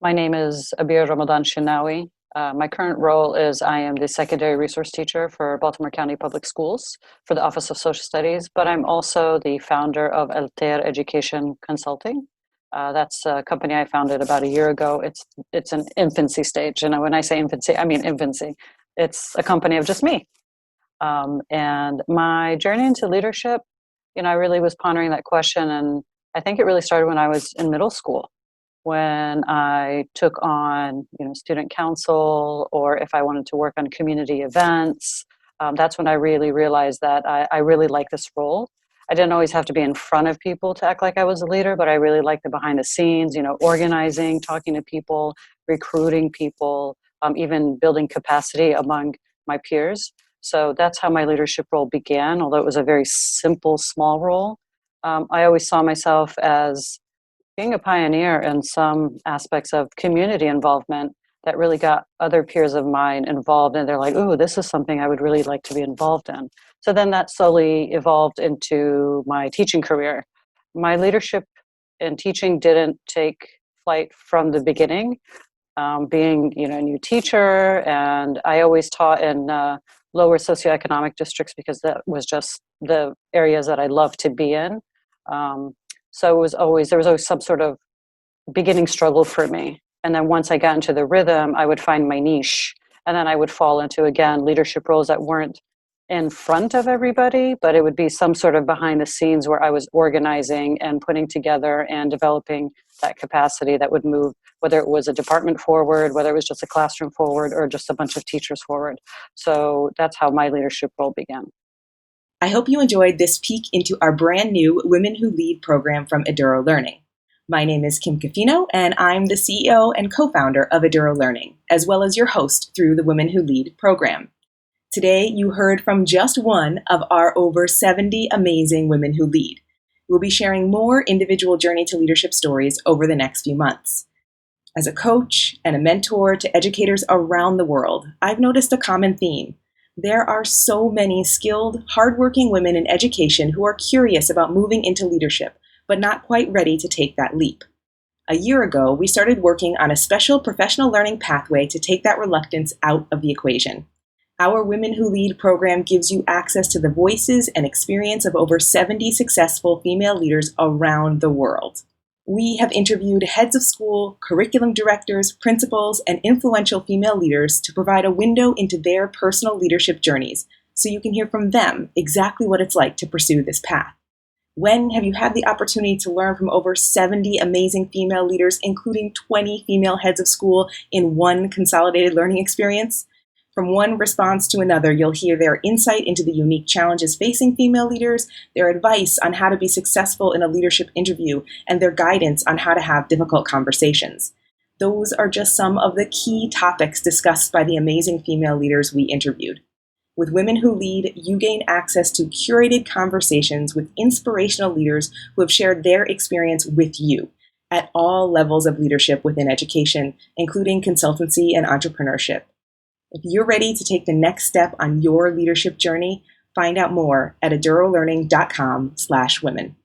My name is Abeer Shinnawi. My current role is I am the secondary resource teacher for Baltimore County Public Schools for the Office of Social Studies, but I'm also the founder of Altair Education Consulting. That's a company I founded about a year ago. It's an infancy stage, and when I say infancy, I mean infancy. It's a company of just me. And my journey into leadership, I really was pondering that question, and I think it really started when I was in middle school when I took on, student council, or if I wanted to work on community events. That's when I really realized that I really like this role. I didn't always have to be in front of people to act like I was a leader, but I really liked the behind the scenes, organizing, talking to people, recruiting people, even building capacity among my peers. So that's how my leadership role began, although it was a very simple, small role. I always saw myself as being a pioneer in some aspects of community involvement that really got other peers of mine involved, and they're like, "Ooh, this is something I would really like to be involved in." So then that slowly evolved into my teaching career. My leadership in teaching didn't take flight from the beginning. Being a new teacher, and I always taught in lower socioeconomic districts because that was just the areas that I love to be in. Um, so there was always some sort of beginning struggle for me. And then once I got into the rhythm, I would find my niche. And then I would fall into, again, leadership roles that weren't in front of everybody, but it would be some sort of behind the scenes where I was organizing and putting together and developing that capacity that would move, whether it was a department forward, whether it was just a classroom forward, or just a bunch of teachers forward. So that's how my leadership role began. I hope you enjoyed this peek into our brand new Women Who Lead program from Eduro Learning. My name is Kim Cafino, and I'm the CEO and co-founder of Eduro Learning, as well as your host through the Women Who Lead program. Today, you heard from just one of our over 70 amazing women who lead. We'll be sharing more individual journey to leadership stories over the next few months. As a coach and a mentor to educators around the world, I've noticed a common theme. There are so many skilled, hardworking women in education who are curious about moving into leadership, but not quite ready to take that leap. A year ago, we started working on a special professional learning pathway to take that reluctance out of the equation. Our Women Who Lead program gives you access to the voices and experience of over 70 successful female leaders around the world. We have interviewed heads of school, curriculum directors, principals, and influential female leaders to provide a window into their personal leadership journeys so you can hear from them exactly what it's like to pursue this path. When have you had the opportunity to learn from over 70 amazing female leaders, including 20 female heads of school in one consolidated learning experience? From one response to another, you'll hear their insight into the unique challenges facing female leaders, their advice on how to be successful in a leadership interview, and their guidance on how to have difficult conversations. Those are just some of the key topics discussed by the amazing female leaders we interviewed. With Women Who Lead, you gain access to curated conversations with inspirational leaders who have shared their experience with you at all levels of leadership within education, including consultancy and entrepreneurship. If you're ready to take the next step on your leadership journey, find out more at edurolearning.com/women.